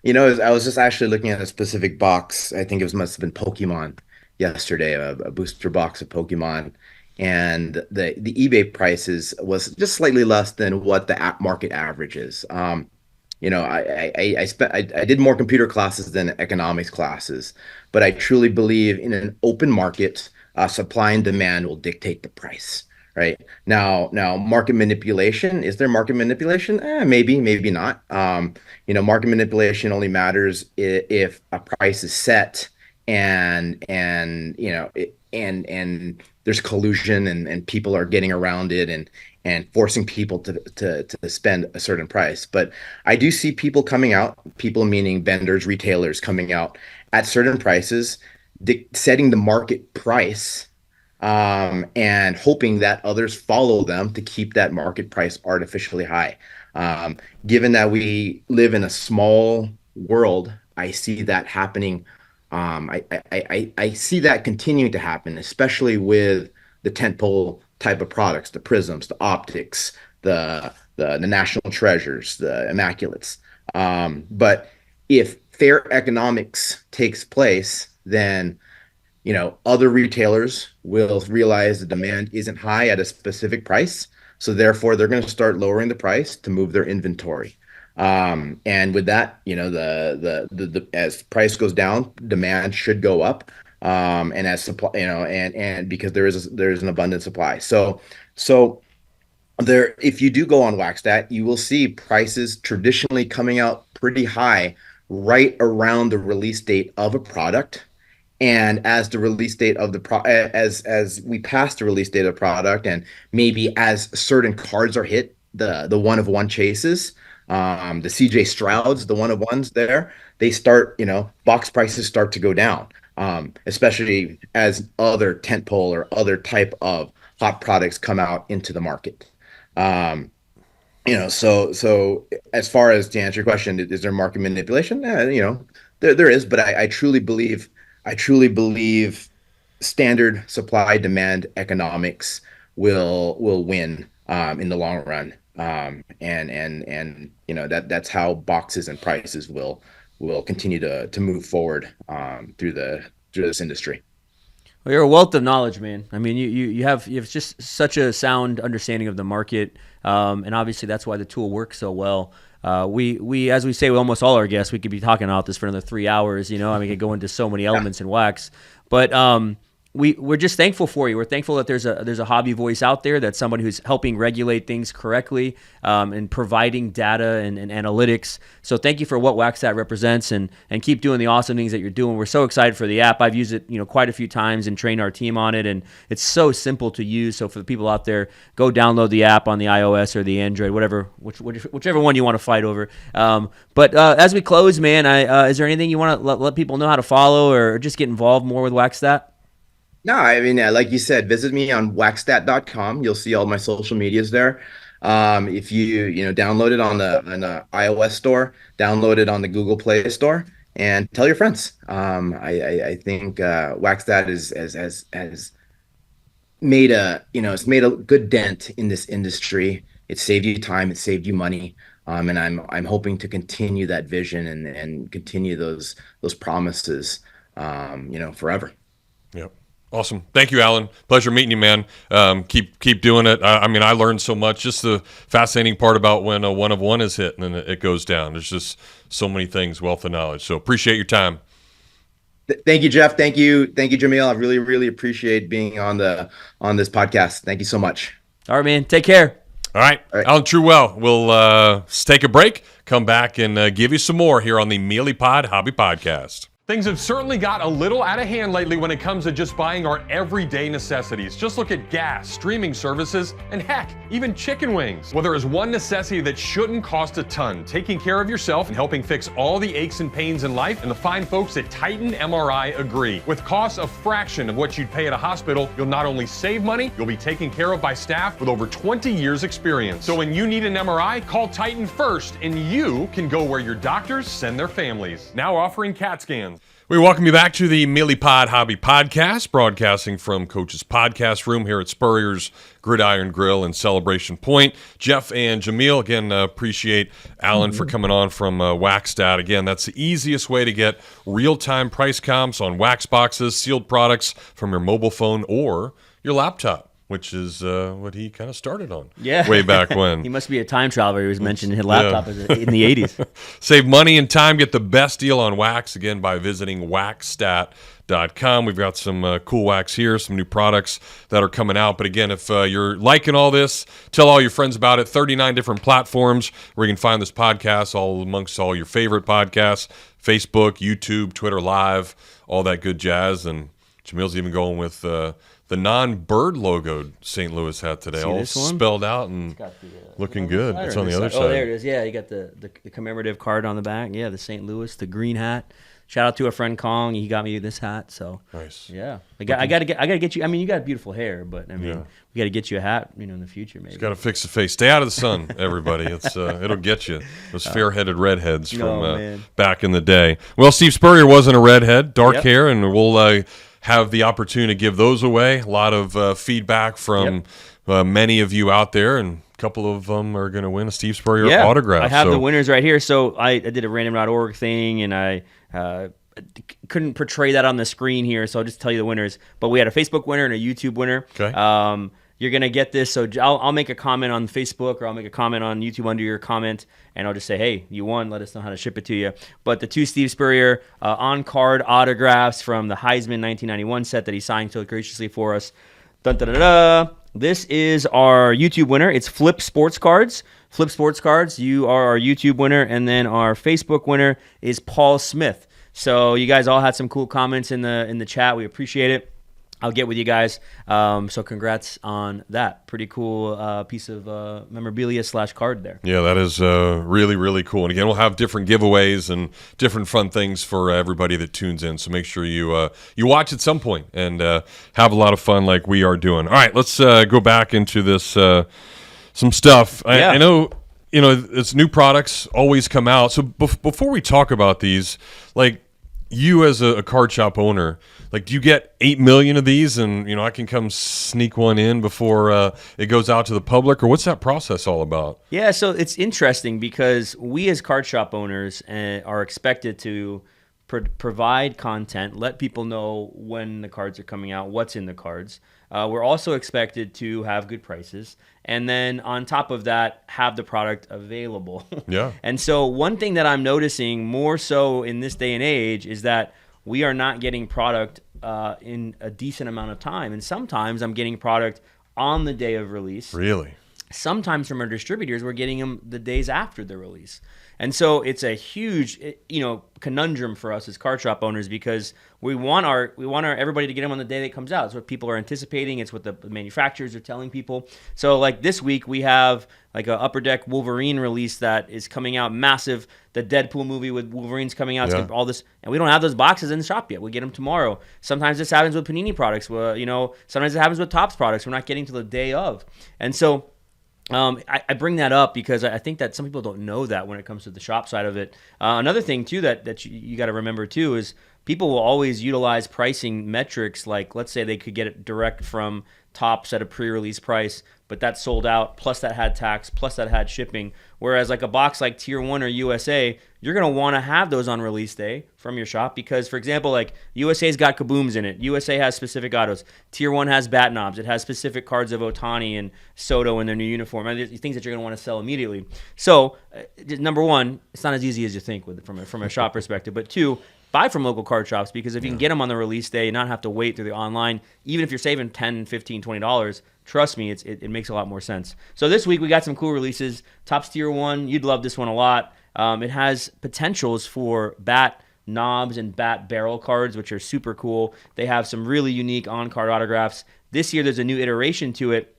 I was just actually looking at a specific box. I think must have been Pokemon yesterday, a booster box of Pokemon, and the eBay prices was just slightly less than what the market average is. I did more computer classes than economics classes, but I truly believe in an open market, supply and demand will dictate the price. Right now, market manipulation, is there market manipulation? Maybe not. Market manipulation only matters if a price is set and there's collusion and people are getting around it and forcing people to spend a certain price. But I do see people coming out, people meaning vendors, retailers coming out at certain prices, setting the market price, and hoping that others follow them to keep that market price artificially high. Given that we live in a small world, I see that happening I see that continuing to happen, especially with the tentpole type of products, the prisms, the optics, the national treasures, the immaculates. But if fair economics takes place, then other retailers will realize the demand isn't high at a specific price. So therefore, they're going to start lowering the price to move their inventory. And with that, the as price goes down, demand should go up. And as supply, and because there is an abundant supply. So there, if you do go on Waxstat, you will see prices traditionally coming out pretty high right around the release date of a product. And as the release date of as we pass the release date of the product, and maybe as certain cards are hit, the one of one chases, the CJ Strouds, the one of ones there, they start, box prices start to go down, especially as other tentpole or other type of hot products come out into the market. So as far as to answer your question, is there market manipulation? There is, but I truly believe standard supply demand economics will win in the long run. And that's how boxes and prices will continue to move forward through this industry. Well, you're a wealth of knowledge, man. I mean, you have just such a sound understanding of the market, and obviously that's why the tool works so well. We as we say with almost all our guests, we could be talking about this for another 3 hours. I mean, we could go into so many elements in wax, but we're just thankful for you. We're thankful that there's a hobby voice out there, that's somebody who's helping regulate things correctly, and providing data and analytics. So thank you for what Waxstat represents, and keep doing the awesome things that you're doing. We're so excited for the app. I've used it quite a few times and trained our team on it, and it's so simple to use. So for the people out there, go download the app on the iOS or the Android, whichever one you want to fight over. But as we close, man, is there anything you want to let people know how to follow or just get involved more with Waxstat? No, I mean, like you said, visit me on waxstat.com. You'll see all my social medias there. If you download it on the iOS store, download it on the Google Play Store, and tell your friends. I think Waxstat has made it's made a good dent in this industry. It saved you time, it saved you money, and I'm hoping to continue that vision and continue those promises, forever. Yep. Awesome. Thank you, Alan. Pleasure meeting you, man. Keep doing it. I mean, I learned so much. Just the fascinating part about when a one of one is hit and then it goes down. There's just so many things, wealth of knowledge. So appreciate your time. Thank you, Jeff. Thank you, Jameel. I really, really appreciate being on this podcast. Thank you so much. All right, man. Take care. All right. Alan Teruel. We'll take a break, come back, and give you some more here on the Meelypod Hobby Podcast. Things have certainly got a little out of hand lately when it comes to just buying our everyday necessities. Just look at gas, streaming services, and heck, even chicken wings. Well, there is one necessity that shouldn't cost a ton: taking care of yourself and helping fix all the aches and pains in life. And the fine folks at Titan MRI agree. With costs a fraction of what you'd pay at a hospital, you'll not only save money, you'll be taken care of by staff with over 20 years experience. So when you need an MRI, call Titan first, and you can go where your doctors send their families. Now offering CAT scans. We welcome you back to the Meelypod Hobby Podcast, broadcasting from Coach's Podcast Room here at Spurrier's Gridiron Grill in Celebration Point. Jeff and Jameel, again, appreciate Alan for coming on from Waxstat. Again, that's the easiest way to get real-time price comps on wax boxes, sealed products from your mobile phone or your laptop, which is what he kind of started on way back when. He must be a time traveler. He was mentioning his laptop in the 80s. Save money and time. Get the best deal on wax, again, by visiting waxstat.com. We've got some cool wax here, some new products that are coming out. But again, if you're liking all this, tell all your friends about it. 39 different platforms where you can find this podcast, all amongst all your favorite podcasts: Facebook, YouTube, Twitter Live, all that good jazz. And Jameel's even going with the non-bird logoed St. Louis hat today, all spelled out and looking good. It's on the other side. Oh, there it is. Yeah, you got the commemorative card on the back. Yeah, the St. Louis, the green hat. shout out to a friend Kong. He got me this hat. So nice. Yeah, I got to get you. I mean, you got beautiful hair, but I mean, we got to get you a hat. In the future, maybe. Just got to fix the face. Stay out of the sun, everybody. It's it'll get you. Those fair-headed redheads from back in the day. Well, Steve Spurrier wasn't a redhead, dark hair, and we'll have the opportunity to give those away. A lot of feedback from many of you out there, and a couple of them are going to win a Steve Spurrier autograph. I have the winners right here. So I did a random.org thing, and I couldn't portray that on the screen here, so I'll just tell you the winners. But we had a Facebook winner and a YouTube winner. Okay. You're going to get this, so I'll make a comment on Facebook, or I'll make a comment on YouTube under your comment, and I'll just say, hey, you won, let us know how to ship it to you. But the 2 Steve Spurrier on-card autographs from the Heisman 1991 set that he signed so graciously for us. Dun, dun, dun, dun. This is our YouTube winner. It's Flip Sports Cards. Flip Sports Cards, you are our YouTube winner, and then our Facebook winner is Paul Smith. So you guys all had some cool comments in the chat. We appreciate it. I'll get with you guys. So congrats on that. Pretty cool piece of memorabilia / card there. Yeah, that is really, really cool. And again, we'll have different giveaways and different fun things for everybody that tunes in. So make sure you watch at some point and have a lot of fun like we are doing. All right, let's go back into this some stuff. I know it's new products always come out. So before we talk about these, like you as a card shop owner, like, do you get 8 million of these and, I can come sneak one in before it goes out to the public? Or what's that process all about? Yeah, so it's interesting because we as card shop owners are expected to provide content, let people know when the cards are coming out, what's in the cards. We're also expected to have good prices. And then on top of that, have the product available. Yeah. And so one thing that I'm noticing more so in this day and age is that we are not getting product in a decent amount of time. And sometimes I'm getting product on the day of release. Really? Sometimes from our distributors, we're getting them the days after the release. And so it's a huge, conundrum for us as card shop owners because we want everybody to get them on the day that it comes out. It's what people are anticipating. It's what the manufacturers are telling people. So like this week we have like a Upper Deck Wolverine release that is coming out massive. The Deadpool movie with Wolverine's coming out. Yeah. All this, and we don't have those boxes in the shop yet. We get them tomorrow. Sometimes this happens with Panini products. Sometimes it happens with Topps products. We're not getting to the day of, and so. I bring that up because I think that some people don't know that when it comes to the shop side of it. Another thing, too, that you got to remember, too, is people will always utilize pricing metrics like, let's say they could get it direct from Topps at a pre-release price, but that sold out, plus that had tax, plus that had shipping. Whereas like a box like Tier 1 or USA, you're going to want to have those on release day from your shop because, for example, like USA's got kabooms in it. USA has specific autos. Tier 1 has bat knobs. It has specific cards of Ohtani and Soto in their new uniform. I mean, there's things that you're going to want to sell immediately. So, number one, it's not as easy as you think from a shop perspective. But two, buy from local card shops because if you can get them on the release day and not have to wait through the online, even if you're saving $10, $15, $20, trust me, it makes a lot more sense. So this week we got some cool releases. Topps Tier 1, you'd love this one a lot. It has potentials for bat knobs and bat barrel cards, which are super cool. They have some really unique on-card autographs. This year there's a new iteration to it.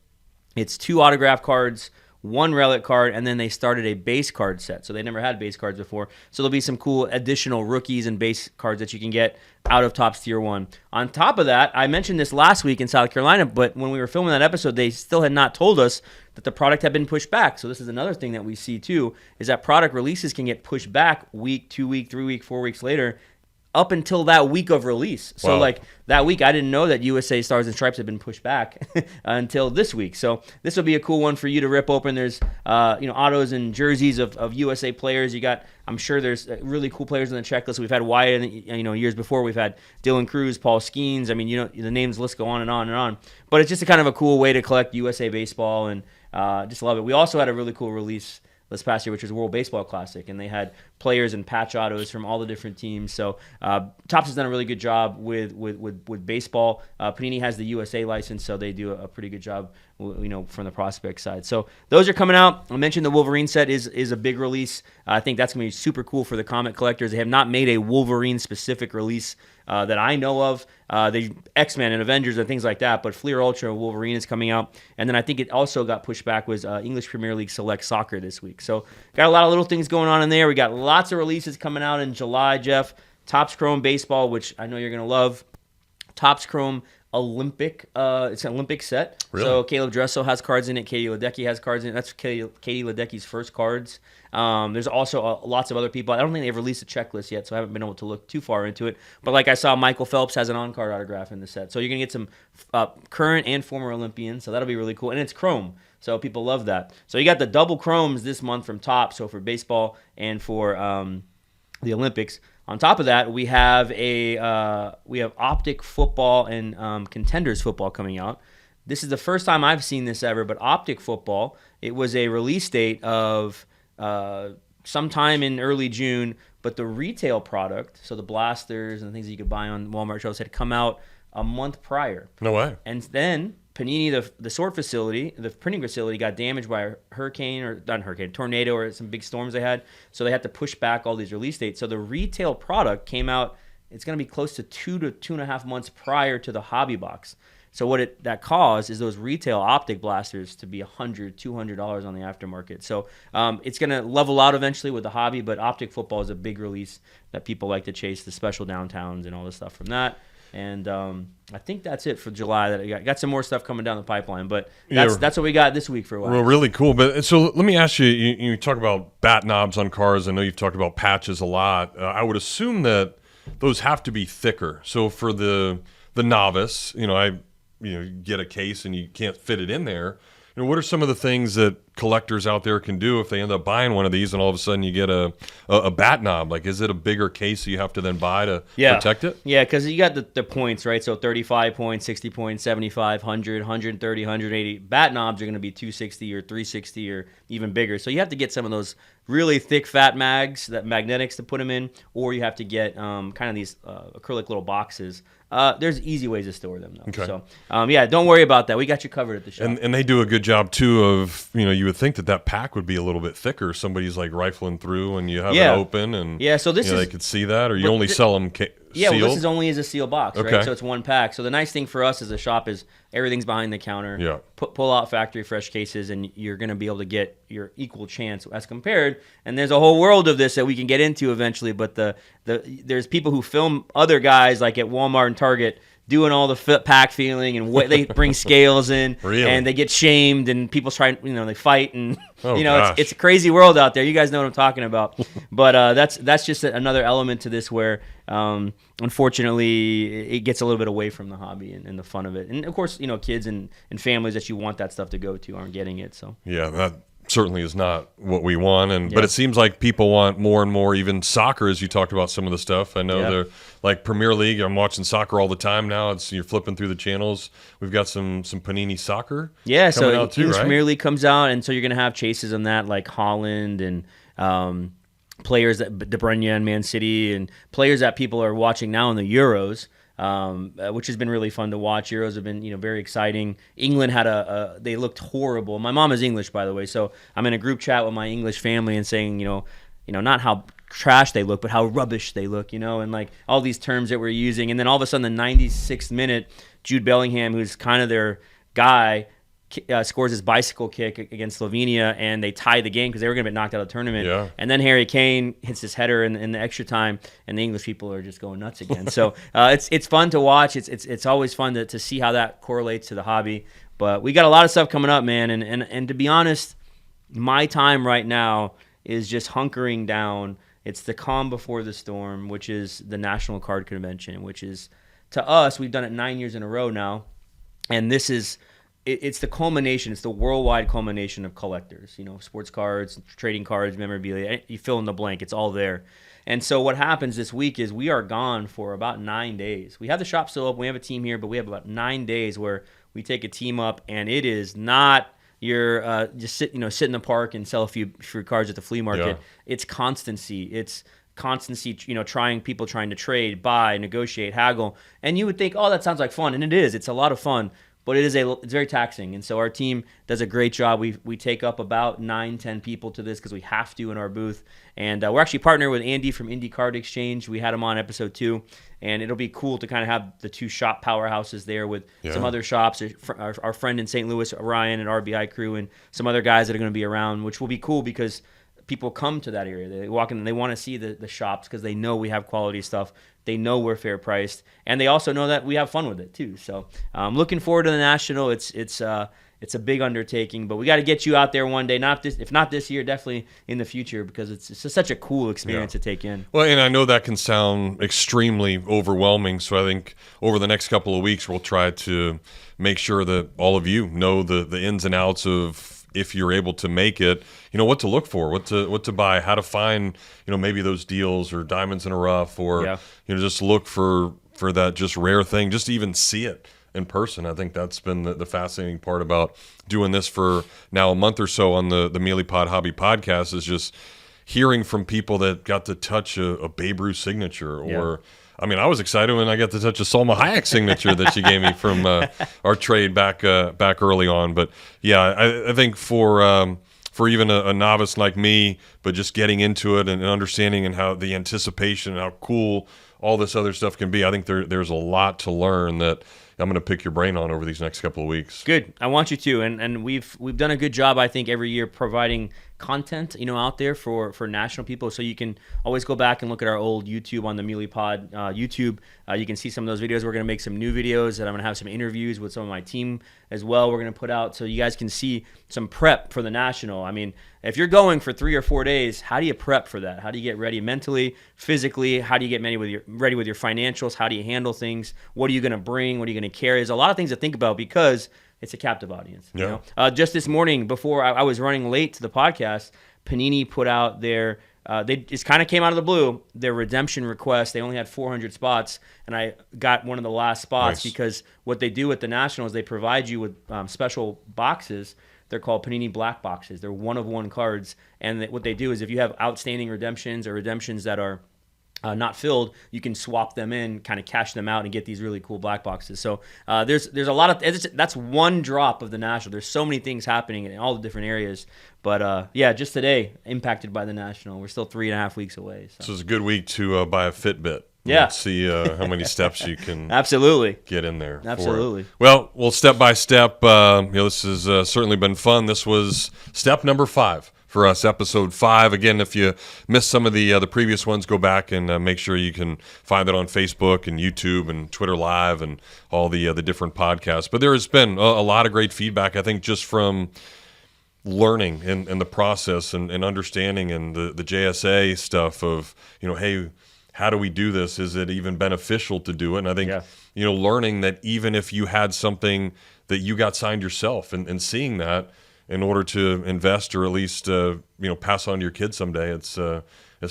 It's 2 autograph cards, 1 relic card, and then they started a base card set. So they never had base cards before. So there'll be some cool additional rookies and base cards that you can get out of Topps Tier 1. On top of that, I mentioned this last week in South Carolina, but when we were filming that episode, they still had not told us that the product had been pushed back. So this is another thing that we see too, is that product releases can get pushed back week, 2 week, 3 week, 4 weeks later, up until that week of release. So like that week, I didn't know that USA Stars and Stripes had been pushed back until this week. So this will be a cool one for you to rip open. There's autos and jerseys of USA players. I'm sure there's really cool players on the checklist. We've had Wyatt, years before. We've had Dylan Cruz, Paul Skeens. I mean, the names list go on and on and on. But it's just a kind of a cool way to collect USA baseball, and just love it. We also had a really cool release this past year, which was World Baseball Classic, and they had players and patch autos from all the different teams. So Topps has done a really good job with baseball. Panini has the USA license, so they do a pretty good job, from the prospect side. So those are coming out. I mentioned the Wolverine set is a big release. I think that's going to be super cool for the comic collectors. They have not made a Wolverine-specific release that I know of. The X-Men and Avengers and things like that, but Fleer Ultra Wolverine is coming out. And then I think it also got pushed back was English Premier League Select Soccer this week. So got a lot of little things going on in there. We got lots of releases coming out in July, Jeff. Topps Chrome Baseball, which I know you're going to love. Topps Chrome Olympic. It's an Olympic set. Really? So Caleb Dressel has cards in it. Katie Ledecky has cards in it. That's Katie Ledecky's first cards. There's also lots of other people. I don't think they've released a checklist yet, so I haven't been able to look too far into it. But like I saw, Michael Phelps has an on-card autograph in the set. So you're going to get some current and former Olympians, so that'll be really cool. And it's Chrome, so people love that. So you got the double Chromes this month from Topps, so for baseball and for the Olympics. On top of that, we have Optic football and Contenders football coming out. This is the first time I've seen this ever, but Optic football, it was a release date of sometime in early June, but the retail product, so the blasters and the things that you could buy on Walmart shelves, had come out a month prior. No way. And then Panini, the sort facility, the printing facility, got damaged by a tornado or some big storms they had. So they had to push back all these release dates. So the retail product came out, it's going to be close to 2 to 2.5 months prior to the hobby box. So what that caused is those retail optic blasters to be $100, $200 on the aftermarket. So it's going to level out eventually with the hobby, but Optic football is a big release that people like to chase, the special downtowns and all this stuff from that. And I think that's it for July. That I got some more stuff coming down the pipeline, but that's what we got this week for a while. Well, really cool. But so let me ask you, you talk about bat knobs on cars. I know you've talked about patches a lot. I would assume that those have to be thicker. So for the novice, you get a case and you can't fit it in there. What are some of the things that collectors out there can do if they end up buying one of these and all of a sudden you get a bat knob? Like, is it a bigger case you have to then buy to protect it? Yeah, because you got the points, right? So 35 points, 60 points, 75, 100, 130, 180. Bat knobs are going to be 260 or 360 or even bigger. So you have to get some of those really thick fat magnetics to put them in, or you have to get kind of these acrylic little boxes. There's easy ways to store them, though. Okay. So, don't worry about that. We got you covered at the shop. And they do a good job, too, of, you would think that pack would be a little bit thicker. Somebody's, like, rifling through and you have it open and so this they could see that, or you only sell them sealed? Yeah, well, this is only as a sealed box, okay. right? So it's one pack. So the nice thing for us as a shop is everything's behind the counter. Yeah. Pull out factory fresh cases, and you're going to be able to get your equal chance as compared. And there's a whole world of this that we can get into eventually. But there's people who film other guys like at Walmart and Target doing all the pack feeling, and they bring scales in, really? And they get shamed, and people try, they fight, and gosh. it's a crazy world out there. You guys know what I'm talking about. But that's just another element to this where, unfortunately, it gets a little bit away from the hobby and the fun of it. And of course, kids and families that you want that stuff to go to aren't getting it. So yeah, that certainly is not what we want. But it seems like people want more and more, even soccer, as you talked about some of the stuff. I know they're like Premier League. I'm watching soccer all the time now. You're flipping through the channels. We've got some Panini soccer. Yeah, coming so out too, English right? Premier League comes out, and so you're going to have chases on that, like Holland and players that De Bruyne and Man City, and players that people are watching now in the Euros. Which has been really fun to watch. Euros have been, very exciting. England had they looked horrible. My mom is English, by the way, so I'm in a group chat with my English family and saying, not how trash they look, but how rubbish they look, and like all these terms that we're using. And then all of a sudden, the 96th minute, Jude Bellingham, who's kind of their guy, scores his bicycle kick against Slovenia, and they tie the game because they were going to get knocked out of the tournament. Yeah. And then Harry Kane hits his header in the extra time, and the English people are just going nuts again. So it's fun to watch. It's always fun to see how that correlates to the hobby. But we got a lot of stuff coming up, man. And to be honest, my time right now is just hunkering down. It's the calm before the storm, which is the National Card Convention, which is, to us, we've done it 9 years in a row now, and this is. It's the culmination. It's the worldwide culmination of collectors. Sports cards, trading cards, memorabilia. You fill in the blank. It's all there. And so what happens this week is we are gone for about 9 days. We have the shop still open. We have a team here, but we have about 9 days where we take a team up, and it is not your just sit in the park and sell a few cards at the flea market. Yeah. It's constancy. It's constancy, trying to trade, buy, negotiate, haggle. And you would think, oh, that sounds like fun. And it is. It's a lot of fun. But it's very taxing, and so our team does a great job. We take up about 9-10 people to this because we have to in our booth, and we're actually partnered with Andy from Indie Card Exchange. We had him on episode 2, and it'll be cool to kind of have the two shop powerhouses there with some other shops. Our friend in St. Louis, Ryan, and RBI crew, and some other guys that are going to be around, which will be cool because people come to that area. They walk in and they want to see the shops because they know we have quality stuff. They know we're fair priced, and they also know that we have fun with it too. So looking forward to the National. It's a big undertaking, but we got to get you out there one day. If not this year, definitely in the future, because it's just such a cool experience to take in. Well, and I know that can sound extremely overwhelming. So I think over the next couple of weeks, we'll try to make sure that all of you know the ins and outs of, if you're able to make it, what to look for, what to buy, how to find, maybe those deals or diamonds in a rough, or just look for that just rare thing, just to even see it in person. I think that's been the fascinating part about doing this for now a month or so on the Meelypod Hobby Podcast, is just hearing from people that got to touch a Babe Ruth signature, or I was excited when I got to touch a Salma Hayek signature that she gave me from our trade back early on. But I think for even a novice like me, but just getting into it and understanding and how the anticipation and how cool all this other stuff can be, I think there's a lot to learn that I'm going to pick your brain on over these next couple of weeks. Good. I want you to. And we've done a good job, I think, every year providing content, out there for national people. So you can always go back and look at our old YouTube on the Meelypod YouTube. You can see some of those videos. We're going to make some new videos, and I'm going to have some interviews with some of my team as well. We're going to put out so you guys can see some prep for the National. If you're going for 3 or 4 days, how do you prep for that? How do you get ready mentally, physically? How do you get ready with your financials? How do you handle things? What are you going to bring? What are you going to carry? There's a lot of things to think about because it's a captive audience. Just this morning, before I was running late to the podcast, Panini put out their they just kind of came out of the blue, their redemption request. They only had 400 spots, and I got one of the last spots because what they do at the National is they provide you with special boxes. They're called Panini Black Boxes. They're one-of-one cards, and what they do is if you have outstanding redemptions or redemptions that are not filled, you can swap them in, kind of cash them out, and get these really cool black boxes. So there's a lot of that's one drop of the National. There's so many things happening in all the different areas. But just today, impacted by the National. We're still 3.5 weeks away. So it's a good week to buy a Fitbit. Yeah. Let's see how many steps you can absolutely get in there. Absolutely. Well, step by step. This has certainly been fun. This was step number 5. For us, episode 5. Again, if you missed some of the previous ones, go back and make sure you can find it on Facebook and YouTube and Twitter Live and all the different podcasts. But there has been a lot of great feedback, I think, just from learning and the process and understanding and the JSA stuff of, hey, how do we do this? Is it even beneficial to do it? And I think, learning that even if you had something that you got signed yourself and seeing that, in order to invest or at least pass on to your kids someday, it's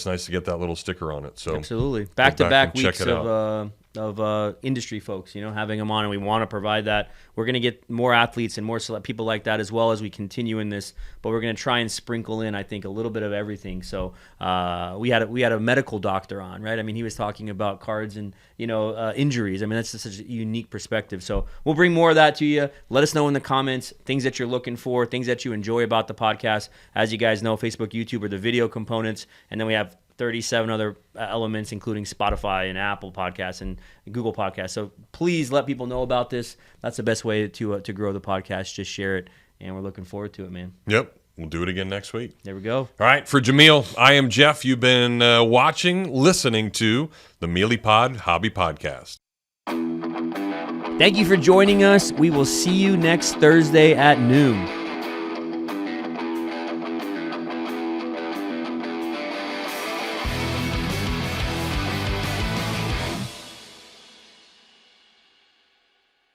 nice to get that little sticker on it. So absolutely, back-to-back weeks of industry folks, having them on, and we want to provide that. We're going to get more athletes and more people like that as well as we continue in this, but we're going to try and sprinkle in, I think, a little bit of everything. So we had a medical doctor on, right? He was talking about cards and injuries. That's just such a unique perspective. So we'll bring more of that to you. Let us know in the comments things that you're looking for, things that you enjoy about the podcast. As you guys know, Facebook, YouTube are the video components, and then we have 37 other elements, including Spotify and Apple Podcasts and Google Podcasts. So please let people know about this. That's the best way to grow the podcast. Just share it, and we're looking forward to it, man. Yep. We'll do it again next week. There we go. All right. For Jameel, I am Jeff. You've been listening to the Meelypod Hobby Podcast. Thank you for joining us. We will see you next Thursday at noon.